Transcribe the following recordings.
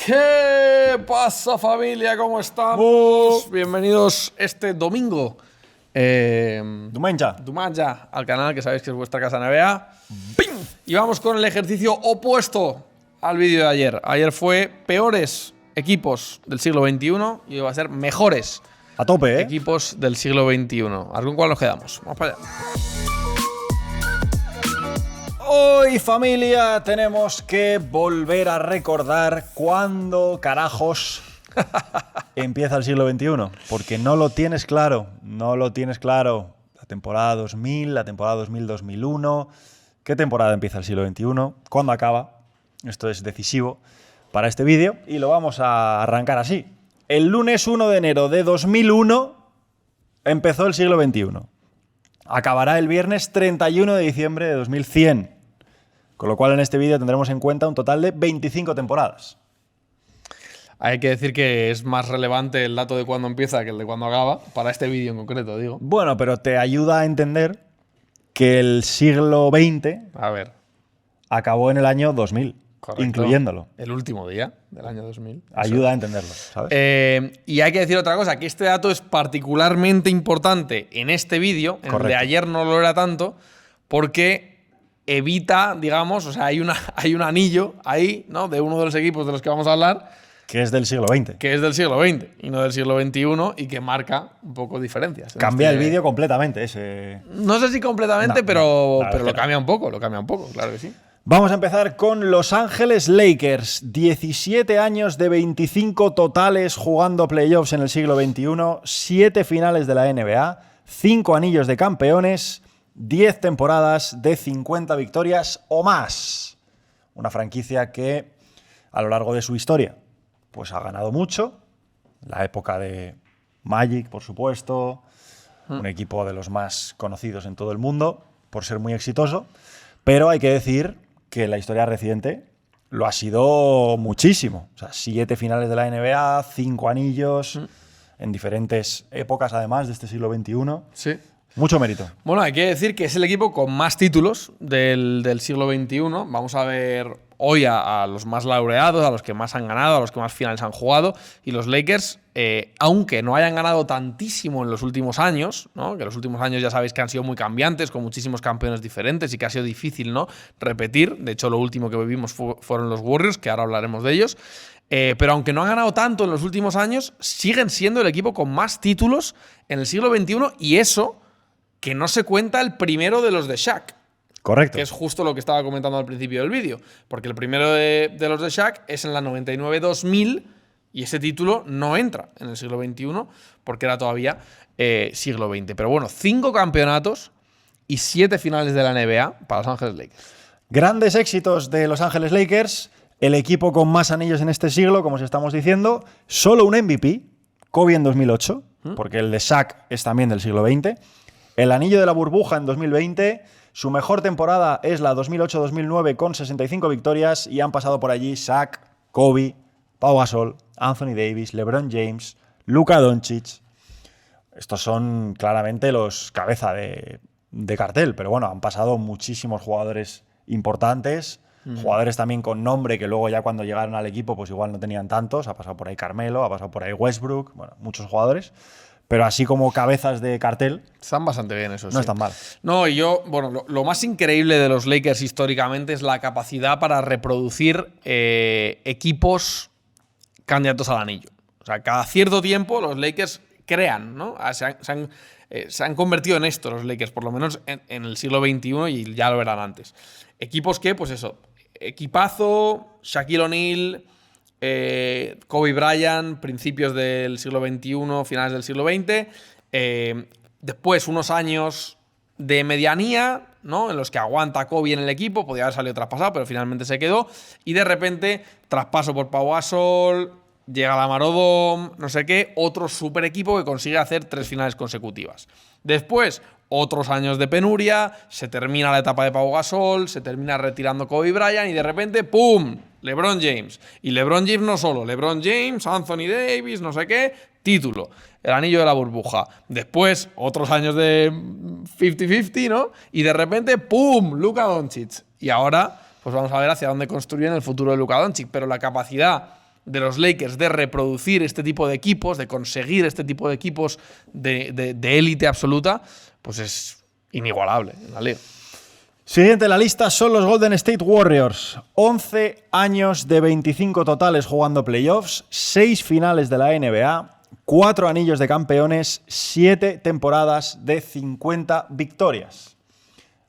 ¿Qué pasa, familia? ¿Cómo estamos? Bienvenidos este domingo. Diumenge al canal, que sabéis que es vuestra casa NBA. ¡Pim! Y vamos con el ejercicio opuesto al vídeo de ayer. Ayer fue peores equipos del siglo XXI y hoy va a ser mejores a tope, equipos del siglo XXI. ¿A con cuál nos quedamos? Vamos para allá. Hoy, familia, tenemos que volver a recordar cuándo carajos empieza el siglo XXI. Porque no lo tienes claro. No lo tienes claro. La temporada 2000, la temporada 2000-2001. ¿Qué temporada empieza el siglo XXI? ¿Cuándo acaba? Esto es decisivo para este vídeo y lo vamos a arrancar así. El lunes 1 de enero de 2001 empezó el siglo XXI. Acabará el viernes 31 de diciembre de 2100. Con lo cual en este vídeo tendremos en cuenta un total de 25 temporadas. Hay que decir que es más relevante el dato de cuándo empieza que el de cuándo acaba, para este vídeo en concreto, digo. Bueno, pero te ayuda a entender que el siglo XX acabó en el año 2000, correcto, incluyéndolo. El último día del año 2000. Ayuda a entenderlo, ¿sabes? Y hay que decir otra cosa, que este dato es particularmente importante en este vídeo, en el de ayer no lo era tanto, porque evita, digamos, o sea, hay un anillo ahí, ¿no?, de uno de los equipos de los que vamos a hablar. Que es del siglo XX. Que es del siglo XX y no del siglo XXI y que marca un poco diferencias. Cambia el vídeo completamente ese. No sé si completamente, pero lo cambia un poco, claro que sí. Vamos a empezar con Los Ángeles Lakers. 17 años de 25 totales jugando playoffs en el siglo XXI, 7 finales de la NBA, 5 anillos de campeones, 10 temporadas de 50 victorias o más. Una franquicia que a lo largo de su historia pues ha ganado mucho. La época de Magic, por supuesto, un equipo de los más conocidos en todo el mundo por ser muy exitoso, pero hay que decir que la historia reciente lo ha sido muchísimo. O sea, 7 finales de la NBA, 5 anillos, en diferentes épocas además de este siglo XXI. Sí. Mucho mérito. Bueno, hay que decir que es el equipo con más títulos del siglo XXI. Vamos a ver hoy a los más laureados, a los que más han ganado, a los que más finales han jugado. Y los Lakers, aunque no hayan ganado tantísimo en los últimos años, ¿no?, que los últimos años ya sabéis que han sido muy cambiantes, con muchísimos campeones diferentes y que ha sido difícil, ¿no?, repetir. De hecho, lo último que vivimos fueron los Warriors, que ahora hablaremos de ellos. Pero aunque no han ganado tanto en los últimos años, siguen siendo el equipo con más títulos en el siglo XXI, y eso que no se cuenta el primero de los de Shaq. Correcto. Que es justo lo que estaba comentando al principio del vídeo. Porque el primero de los de Shaq es en la 99-2000 y ese título no entra en el siglo XXI porque era todavía siglo XX. Pero bueno, 5 campeonatos y 7 finales de la NBA para Los Ángeles Lakers. Grandes éxitos de Los Ángeles Lakers. El equipo con más anillos en este siglo, como os estamos diciendo. Solo un MVP, Kobe en 2008, porque el de Shaq es también del siglo XX. El anillo de la burbuja en 2020, su mejor temporada es la 2008-2009 con 65 victorias y han pasado por allí Shaq, Kobe, Pau Gasol, Anthony Davis, LeBron James, Luka Doncic. Estos son claramente los cabeza de cartel, pero bueno, han pasado muchísimos jugadores importantes, jugadores también con nombre que luego ya cuando llegaron al equipo pues igual no tenían tantos. Ha pasado por ahí Carmelo, ha pasado por ahí Westbrook, bueno, muchos jugadores. Pero así como cabezas de cartel, están bastante bien esos. No están mal. No, y lo más increíble de los Lakers históricamente es la capacidad para reproducir equipos candidatos al anillo. O sea, cada cierto tiempo los Lakers crean, ¿no? Se han convertido en esto los Lakers, por lo menos en el siglo XXI, y ya lo eran antes. Equipos que, pues eso, equipazo, Shaquille O'Neal, Kobe Bryant, principios del siglo XXI, finales del siglo XX. Después unos años de medianía, ¿no?, en los que aguanta Kobe en el equipo. Podía haber salido traspasado, pero finalmente se quedó. Y de repente, traspaso por Pau Gasol, llega la Marodom, no sé qué, otro super equipo que consigue hacer 3 finales consecutivas. Después, otros años de penuria, se termina la etapa de Pau Gasol, se termina retirando Kobe Bryant y de repente, ¡pum!, LeBron James. Y LeBron James no solo, LeBron James, Anthony Davis, no sé qué, título, el anillo de la burbuja. Después, otros años de 50-50, ¿no? Y de repente, ¡pum!, Luka Doncic. Y ahora, pues vamos a ver hacia dónde construyen el futuro de Luka Doncic. Pero la capacidad de los Lakers de reproducir este tipo de equipos, de conseguir este tipo de equipos de élite absoluta, pues es inigualable en la liga. Siguiente en la lista son los Golden State Warriors. 11 años de 25 totales jugando playoffs, 6 finales de la NBA, 4 anillos de campeones, 7 temporadas de 50 victorias.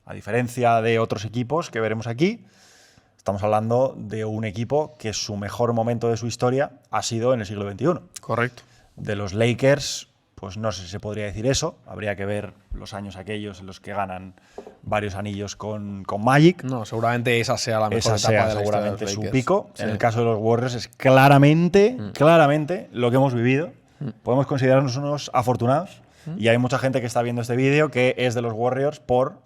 A diferencia de otros equipos que veremos aquí, estamos hablando de un equipo que su mejor momento de su historia ha sido en el siglo XXI. Correcto. De los Lakers, pues no sé si se podría decir eso. Habría que ver los años aquellos en los que ganan varios anillos con Magic. No, seguramente esa sea la mejor Esa etapa sea de la seguramente historia de su los Lakers. pico. Sí. En el caso de los Warriors es claramente lo que hemos vivido. Podemos considerarnos unos afortunados. Y hay mucha gente que está viendo este vídeo que es de los Warriors por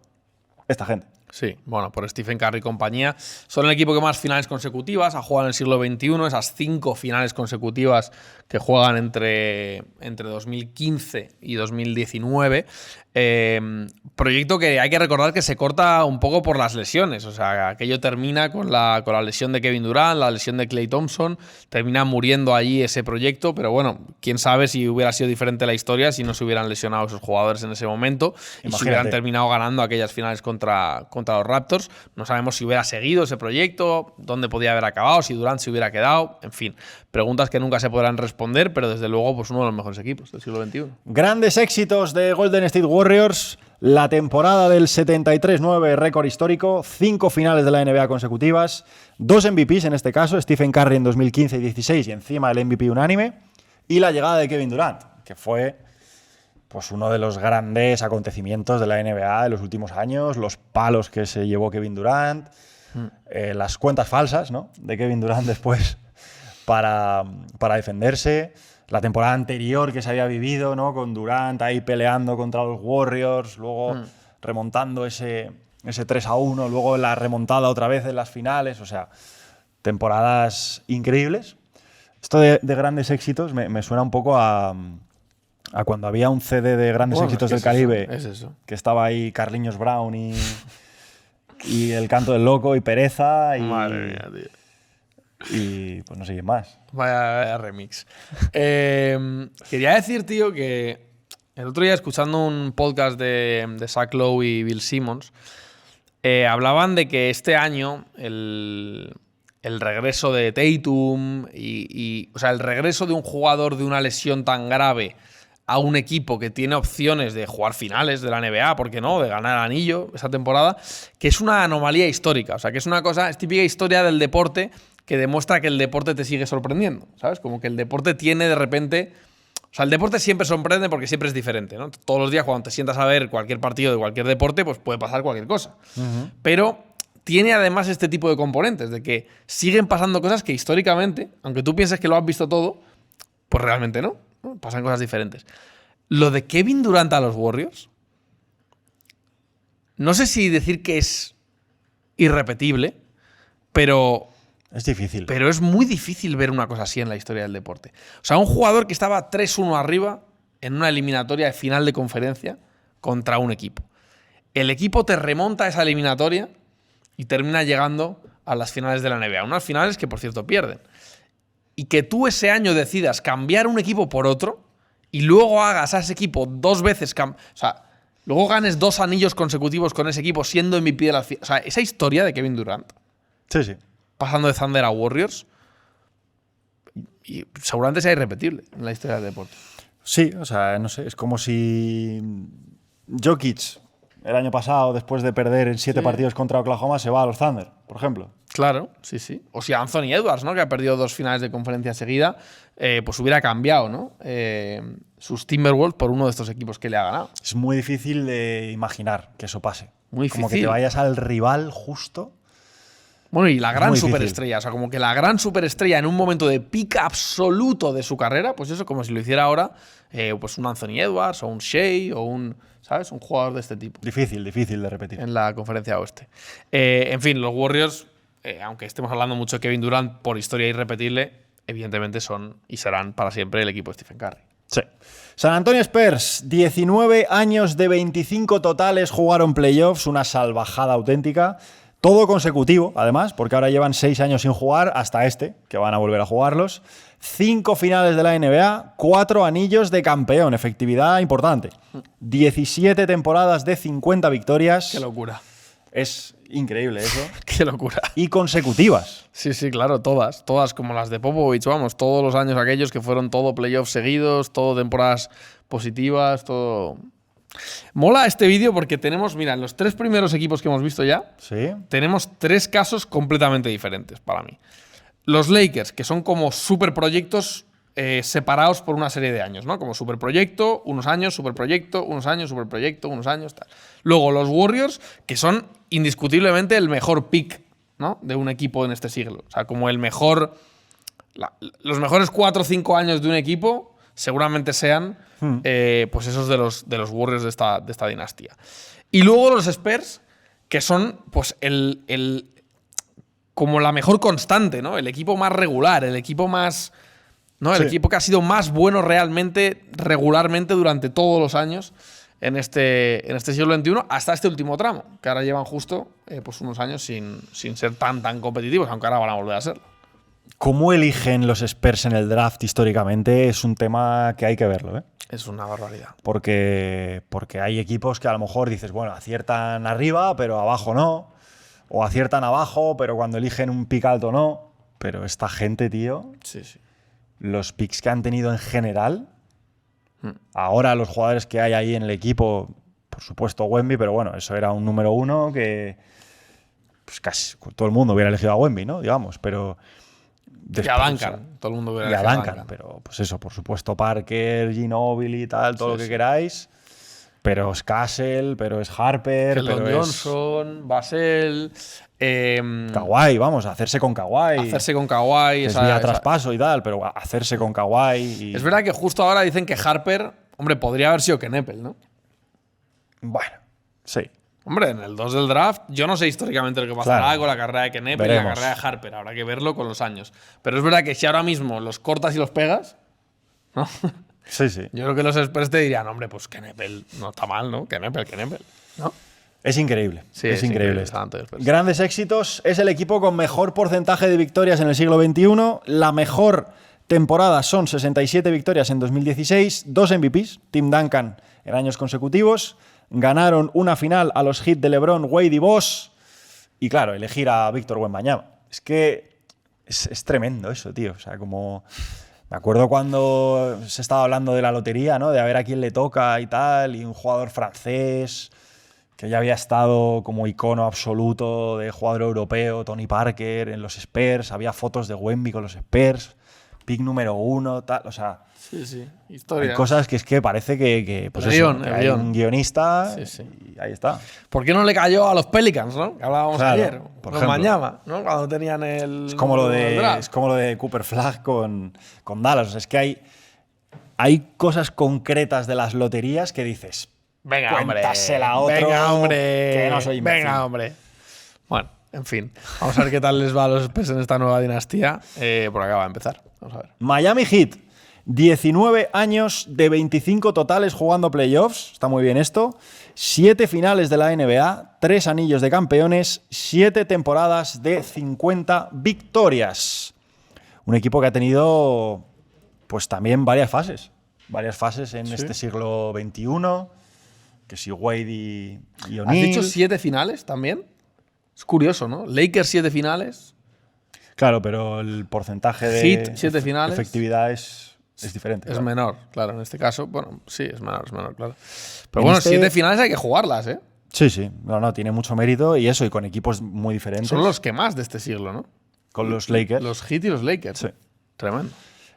esta gente. Sí, bueno, por Stephen Curry y compañía. Son el equipo que más finales consecutivas ha jugado en el siglo XXI, esas 5 finales consecutivas que juegan entre 2015 y 2019. Proyecto que hay que recordar que se corta un poco por las lesiones. O sea, aquello termina con la lesión de Kevin Durant, la lesión de Klay Thompson. Termina muriendo allí ese proyecto, pero bueno, quién sabe si hubiera sido diferente la historia si no se hubieran lesionado esos jugadores en ese momento y si hubieran terminado ganando aquellas finales contra los Raptors. No sabemos si hubiera seguido ese proyecto, dónde podía haber acabado, si Durant se hubiera quedado. En fin, preguntas que nunca se podrán responder, pero desde luego pues uno de los mejores equipos del siglo XXI. Grandes éxitos de Golden State Warriors. La temporada del 73-9, récord histórico. 5 finales de la NBA consecutivas. 2 MVPs en este caso, Stephen Curry en 2015 y 16 y encima el MVP unánime. Y la llegada de Kevin Durant, que fue pues uno de los grandes acontecimientos de la NBA de los últimos años. Los palos que se llevó Kevin Durant. Las cuentas falsas, ¿no?, de Kevin Durant después para defenderse. La temporada anterior que se había vivido, ¿no?, con Durant ahí peleando contra los Warriors, luego remontando ese 3-1, luego la remontada otra vez en las finales. O sea, temporadas increíbles. Esto de grandes éxitos me suena un poco a cuando había un CD de grandes éxitos del Caribe, que estaba ahí Carlinhos Brown y El Canto del Loco y Pereza y... Madre mía, tío. Y pues no sé qué más. Vaya remix. Quería decir, tío, que el otro día escuchando un podcast de Zach Lowe y Bill Simmons, hablaban de que este año el regreso de Tatum o sea, el regreso de un jugador de una lesión tan grave a un equipo que tiene opciones de jugar finales de la NBA, ¿por qué no?, de ganar el anillo esa temporada, que es una anomalía histórica. O sea, que es una cosa, es típica historia del deporte que demuestra que el deporte te sigue sorprendiendo, ¿sabes? Como que el deporte tiene de repente... O sea, el deporte siempre sorprende porque siempre es diferente, ¿no? Todos los días cuando te sientas a ver cualquier partido de cualquier deporte, pues puede pasar cualquier cosa. Pero tiene además este tipo de componentes, de que siguen pasando cosas que históricamente, aunque tú pienses que lo has visto todo, pues realmente no. Pasan cosas diferentes. Lo de Kevin Durant a los Warriors, no sé si decir que es irrepetible, pero... Es difícil. Pero es muy difícil ver una cosa así en la historia del deporte. O sea, un jugador que estaba 3-1 arriba en una eliminatoria de final de conferencia contra un equipo. El equipo te remonta a esa eliminatoria y termina llegando a las finales de la NBA. Unas finales que, por cierto, pierden. Y que tú ese año decidas cambiar un equipo por otro y luego hagas a ese equipo 2 veces... O sea, luego ganes 2 anillos consecutivos con ese equipo siendo MVP de la... O sea, esa historia de Kevin Durant... Sí, sí. Pasando de Thunder a Warriors, y seguramente sea irrepetible en la historia del deporte. Sí, o sea, no sé, es como si Jokic el año pasado, después de perder en 7 partidos contra Oklahoma, se va a los Thunder, por ejemplo. Claro, sí, sí. O si Anthony Edwards, ¿no?, que ha perdido 2 finales de conferencia seguida, pues hubiera cambiado, ¿no?, sus Timberwolves por uno de estos equipos que le ha ganado. Es muy difícil de imaginar que eso pase. Muy difícil. Como que te vayas al rival justo. Bueno, y la gran muy superestrella, o sea, como que la gran superestrella en un momento de pica absoluto de su carrera, pues eso, como si lo hiciera ahora, pues un Anthony Edwards o un Shea o un, ¿sabes?, un jugador de este tipo. Difícil de repetir. En la conferencia oeste. En fin, los Warriors, aunque estemos hablando mucho de Kevin Durant por historia irrepetible, evidentemente son y serán para siempre el equipo de Stephen Curry. Sí. San Antonio Spurs, 19 años de 25 totales, jugaron playoffs, una salvajada auténtica. Todo consecutivo, además, porque ahora llevan 6 años sin jugar, hasta que van a volver a jugarlos. 5 finales de la NBA, 4 anillos de campeón, efectividad importante. 17 temporadas de 50 victorias. Qué locura. Es increíble eso. Qué locura. Y consecutivas. Sí, sí, claro, todas. Todas como las de Popovich, vamos. Todos los años aquellos que fueron todo playoffs seguidos, todo temporadas positivas, todo... Mola este vídeo porque tenemos, mira, en los 3 primeros equipos que hemos visto ya, Sí. tenemos 3 casos completamente diferentes para mí. Los Lakers, que son como superproyectos separados por una serie de años, ¿no? Como superproyecto, unos años, superproyecto, unos años, superproyecto, unos años, tal. Luego los Warriors, que son indiscutiblemente el mejor pick, ¿no? De un equipo en este siglo. O sea, como el mejor... los mejores 4 o 5 años de un equipo seguramente sean pues esos de los Warriors de esta dinastía. Y luego los Spurs, que son pues como la mejor constante, ¿no? El equipo más regular, el equipo más... ¿no? El equipo que ha sido más bueno realmente, regularmente durante todos los años en este siglo XXI, hasta este último tramo, que ahora llevan justo pues unos años sin ser tan competitivos, aunque ahora van a volver a serlo. ¿Cómo eligen los Spurs en el draft históricamente? Es un tema que hay que verlo, ¿eh? Es una barbaridad. Porque hay equipos que a lo mejor dices, bueno, aciertan arriba, pero abajo no. O aciertan abajo, pero cuando eligen un pick alto no. Pero esta gente, tío, Sí, sí. los picks que han tenido en general, ahora los jugadores que hay ahí en el equipo, por supuesto Wemby, pero bueno, eso era un número 1 que pues casi todo el mundo hubiera elegido a Wemby, ¿no? Digamos, pero... Y a Duncan. Todo el mundo hubiera Y a elegido Duncan, pero pues eso, por supuesto Parker, Ginobili y tal, todo lo que queráis. Pero es Castle, pero es Harper, Keldon pero Johnson, Basel... Kawhi, vamos, hacerse con Kawhi. hacerse con Kawhi. Es vía traspaso y tal, pero hacerse con Kawhi. Y... Es verdad que justo ahora dicen que Harper, hombre, podría haber sido Knepel, ¿no? Bueno, sí. Hombre, en el 2 del draft, yo no sé históricamente lo que pasará Claro. con la carrera de Knepel y la Veremos. carrera de Harper. Habrá que verlo con los años. Pero es verdad que si ahora mismo los cortas y los pegas, ¿no? Sí, sí. Yo creo que los experts te dirían, hombre, pues Knepel no está mal, ¿no? Knepel, ¿no? Es increíble. Sí, es increíble. está ante Spurs. Grandes éxitos. Es el equipo con mejor porcentaje de victorias en el siglo XXI. La mejor temporada son 67 victorias en 2016. 2 MVPs, Tim Duncan, en años consecutivos. Ganaron una final a los Heat de LeBron, Wade y Bosh. Y claro, elegir a Víctor Wembanyama. Es que es tremendo eso, tío. O sea, como... Me acuerdo cuando se estaba hablando de la lotería, ¿no? De a ver a quién le toca y tal. Y un jugador francés... que ya había estado como icono absoluto de jugador europeo, Tony Parker, en los Spurs, había fotos de Wemby con los Spurs, pick número 1, tal, o sea, Sí, sí. Historia. hay cosas que es que parece que pues El eso, guión, que el hay guión. un guionista Sí, sí. y ahí está. ¿Por qué no le cayó a los Pelicans, no? Que hablábamos Claro, ayer. por Los ejemplo. Mañana, ¿no? Cuando tenían el. Es como lo el draft. de Cooper Flag con Dallas, o sea, es que hay cosas concretas de las loterías que dices, Venga, cuéntasela a otro Venga, hombre. que no soy imbécil. Venga, hombre. Bueno, en fin. Vamos a ver qué tal les va a los Spurs en esta nueva dinastía. Por acá va a empezar. Vamos a ver. Miami Heat, 19 años de 25 totales jugando playoffs, está muy bien esto, 7 finales de la NBA, 3 anillos de campeones, 7 temporadas de 50 victorias. Un equipo que ha tenido pues también varias fases en este siglo XXI, que si Wade y ¿Has O'Neal. dicho 7 finales también? Es curioso, ¿no? Lakers 7 finales. Claro, pero el porcentaje de Heat, 7 finales. efectividad es diferente. Es claro. menor, claro. En este caso, bueno, sí, es menor, claro. Pero En bueno, este- 7 finales hay que jugarlas, ¿eh? Sí, sí. No, tiene mucho mérito y eso, y con equipos muy diferentes. Son los que más de este siglo, ¿no? Con los Lakers. Los Heat y los Lakers. Sí. Tremendo.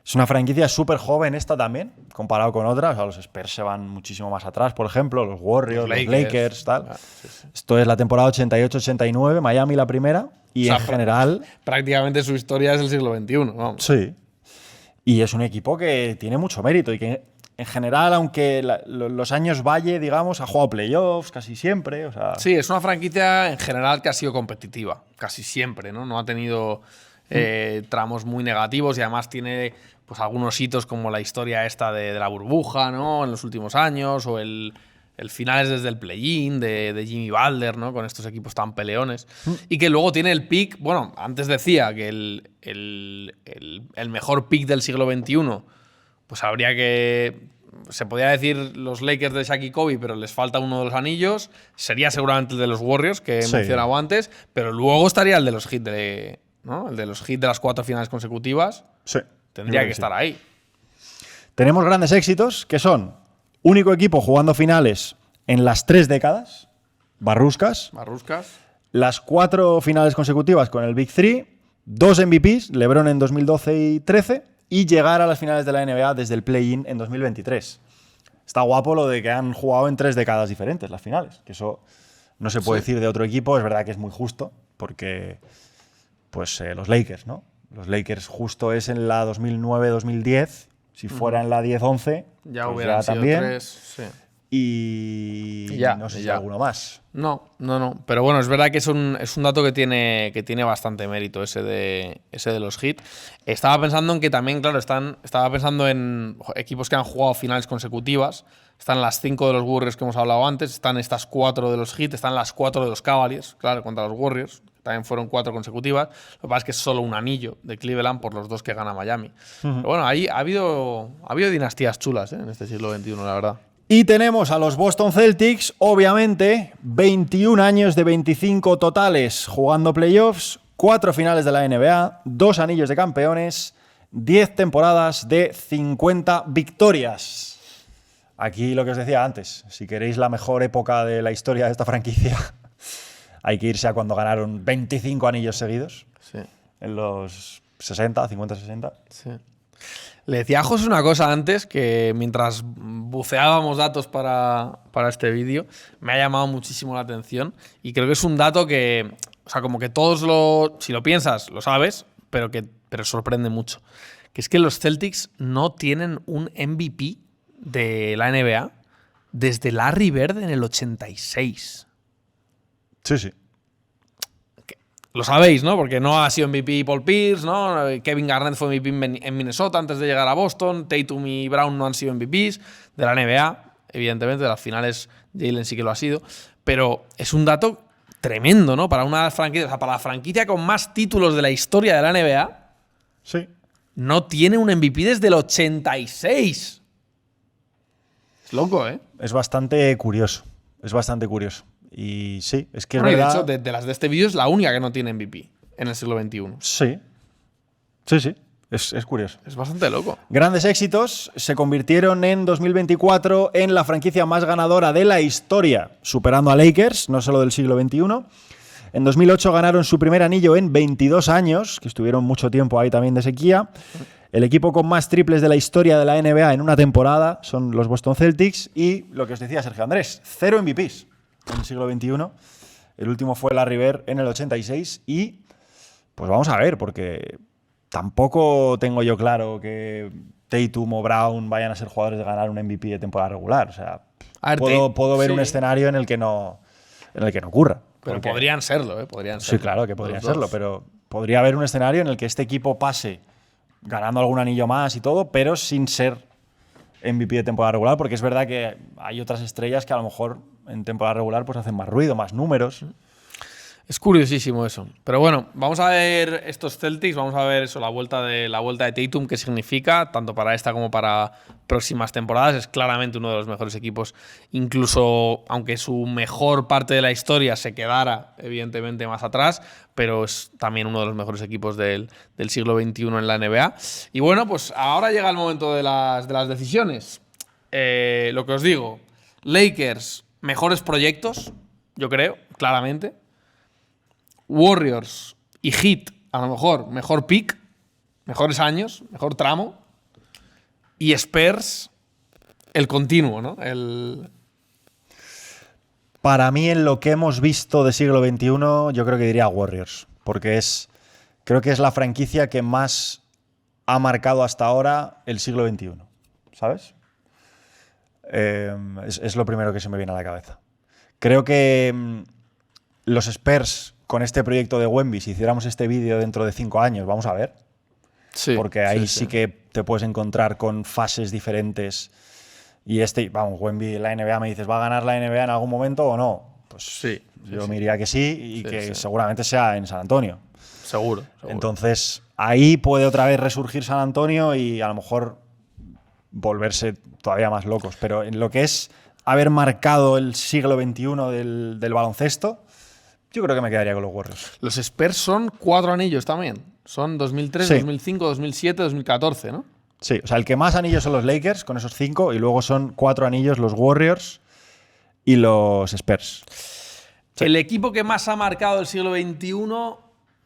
Es una franquicia súper joven esta también, comparado con otras. O sea, los Spurs se van muchísimo más atrás, por ejemplo, los Warriors, los Lakers, tal. Ah, sí, sí. Esto es la temporada 88-89, Miami la primera, y O sea, en general, Prácticamente su historia es el siglo XXI, vamos. sí. Y es un equipo que tiene mucho mérito y que en general, aunque los años Valle, digamos, ha jugado playoffs casi siempre. O sea, Sí, es una franquicia en general que ha sido competitiva, casi siempre, ¿no? No ha tenido tramos muy negativos y además tiene pues algunos hitos como la historia esta de la burbuja, ¿no? En los últimos años o el el final es desde el play-in de Jimmy Butler, ¿no? Con estos equipos tan peleones. Y que luego tiene el pick, bueno, antes decía que el mejor pick del siglo XXI, pues habría que... Se podría decir los Lakers de Shaq y Kobe, pero les falta uno de los anillos. Sería seguramente el de los Warriors, que he mencionado antes, pero luego estaría el de los Heat ¿no? El de los Heat de las 4 finales consecutivas. Sí. Tendría que estar ahí. Tenemos grandes éxitos, que son único equipo jugando finales en las 3 décadas, Barruscas. Las 4 finales consecutivas con el Big Three, 2 MVPs, LeBron en 2012 y 13, y llegar a las finales de la NBA desde el play-in en 2023. Está guapo lo de que han jugado en 3 décadas diferentes las finales, que eso no se puede decir de otro equipo. Es verdad que es muy justo, porque pues los Lakers, ¿no? Los Lakers justo es en la 2009-2010. Si fuera en la 10-11, ya pues hubieran sido también. 3, sí. Y no sé si alguno más. No. Pero bueno, es verdad que es un dato que tiene bastante mérito ese de los Heat. Estaba pensando en que también, claro, estaba pensando en equipos que han jugado finales consecutivas. Están las 5 de los Warriors que hemos hablado antes, están estas 4 de los Heat, están las 4 de los Cavaliers, claro, contra los Warriors. También fueron 4 consecutivas. Lo que pasa es que es solo un anillo de Cleveland por los 2 que gana Miami. Pero bueno, ahí ha habido dinastías chulas en este siglo XXI, la verdad. Y tenemos a los Boston Celtics, obviamente, 21 años de 25 totales jugando playoffs, 4 finales de la NBA, 2 anillos de campeones, 10 temporadas de 50 victorias. Aquí lo que os decía antes, si queréis la mejor época de la historia de esta franquicia, hay que irse a cuando ganaron 25 anillos seguidos. Sí. En los 60, 50-60. Sí. Le decía a José una cosa antes, que mientras buceábamos datos para este vídeo, me ha llamado muchísimo la atención. Y creo que es un dato que, o sea, como que todos si lo piensas, lo sabes, pero sorprende mucho. Que es que los Celtics no tienen un MVP de la NBA desde Larry Bird en el 86. Sí. Lo sabéis, ¿no? Porque no ha sido MVP Paul Pierce, ¿no? Kevin Garnett fue MVP en Minnesota antes de llegar a Boston. Tatum y Brown no han sido MVPs de la NBA. Evidentemente, de las finales Jalen sí que lo ha sido. Pero es un dato tremendo, ¿no? Para una franquicia, o sea, para la franquicia con más títulos de la historia de la NBA. Sí. No tiene un MVP desde el 86. Es loco, ¿eh? Es bastante curioso. Y sí, es que es verdad. De hecho, de las de este vídeo es la única que no tiene MVP en el siglo XXI. Sí. Es curioso. Es bastante loco. Grandes éxitos se convirtieron en 2024 en la franquicia más ganadora de la historia, superando a Lakers, no solo del siglo XXI. En 2008 ganaron su primer anillo en 22 años, que estuvieron mucho tiempo ahí también de sequía. El equipo con más triples de la historia de la NBA en una temporada son los Boston Celtics. Y lo que os decía Sergio Andrés, 0 MVPs en el siglo XXI. El último fue Larry Bird en el 86. Y pues vamos a ver, porque tampoco tengo yo claro que Tatum o Brown vayan a ser jugadores de ganar un MVP de temporada regular. O sea, puedo ver un escenario en el que no ocurra. Pero podrían serlo, ¿eh? Podrían Sí, serlo. claro que podrían serlo, pero podría haber un escenario en el que este equipo pase ganando algún anillo más y todo, pero sin ser MVP de temporada regular, porque es verdad que hay otras estrellas que a lo mejor en temporada regular pues hacen más ruido, más números. Es curiosísimo eso. Pero bueno, vamos a ver estos Celtics, vamos a ver eso, la vuelta de Tatum, qué significa, tanto para esta como para próximas temporadas. Es claramente uno de los mejores equipos, incluso aunque su mejor parte de la historia se quedara evidentemente más atrás, pero es también uno de los mejores equipos del siglo XXI en la NBA. Y bueno, pues ahora llega el momento de las decisiones. Lo que os digo, Lakers, mejores proyectos, yo creo, claramente. Warriors y Heat, a lo mejor pick, mejores años, mejor tramo. Y Spurs, el continuo, ¿no? Para mí, en lo que hemos visto de siglo XXI, yo creo que diría Warriors, porque creo que es la franquicia que más ha marcado hasta ahora el siglo XXI, ¿sabes? Es lo primero que se me viene a la cabeza. Creo que los Spurs, con este proyecto de Wemby, si hiciéramos este vídeo dentro de 5 años, vamos a ver. Sí, porque ahí sí que te puedes encontrar con fases diferentes Y vamos, Wemby, la NBA, me dices, ¿va a ganar la NBA en algún momento o no? Pues Sí. yo me diría que sí y que seguramente sea en San Antonio. Seguro. Entonces, ahí puede otra vez resurgir San Antonio y a lo mejor volverse todavía más locos. Pero en lo que es haber marcado el siglo XXI del baloncesto, yo creo que me quedaría con los Warriors. Los Spurs son 4 anillos también. Son 2003, Sí. 2005, 2007, 2014, ¿no? Sí, o sea, el que más anillos son los Lakers, con esos 5, y luego son 4 anillos los Warriors y los Spurs. Sí. El equipo que más ha marcado el siglo XXI,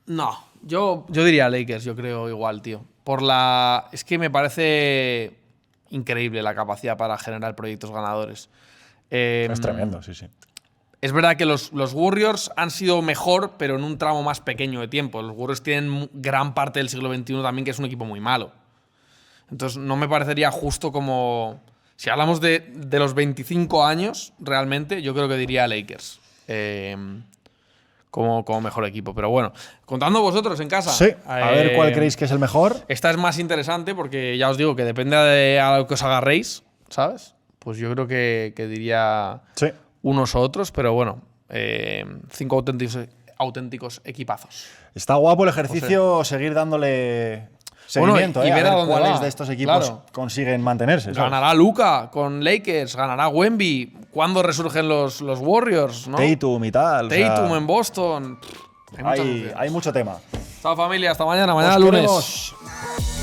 no. Yo diría Lakers, yo creo igual, tío. Es que me parece increíble la capacidad para generar proyectos ganadores. Es tremendo, sí, sí. Es verdad que los Warriors han sido mejor, pero en un tramo más pequeño de tiempo. Los Warriors tienen gran parte del siglo XXI también, que es un equipo muy malo. Entonces no me parecería justo como... Si hablamos de los 25 años, realmente, yo creo que diría Lakers. Como mejor equipo. Pero bueno, contando vosotros en casa. Sí, a ver cuál creéis que es el mejor. Esta es más interesante porque ya os digo que depende de a lo que os agarréis, ¿sabes? Pues yo creo que diría Sí. unos u otros, pero bueno, 5 auténticos equipazos. Está guapo el ejercicio, seguir dándole seguimiento, y a ver ver a dónde cuáles va. de estos equipos Claro. consiguen mantenerse. ¿sabes? Ganará Luka con Lakers, ganará Wemby. ¿Cuándo resurgen los Warriors? ¿No? Tatum y tal. Tatum en Boston. Hay muchas hay opciones. mucho tema. Chao familia, hasta mañana. Mañana Os lunes. queremos.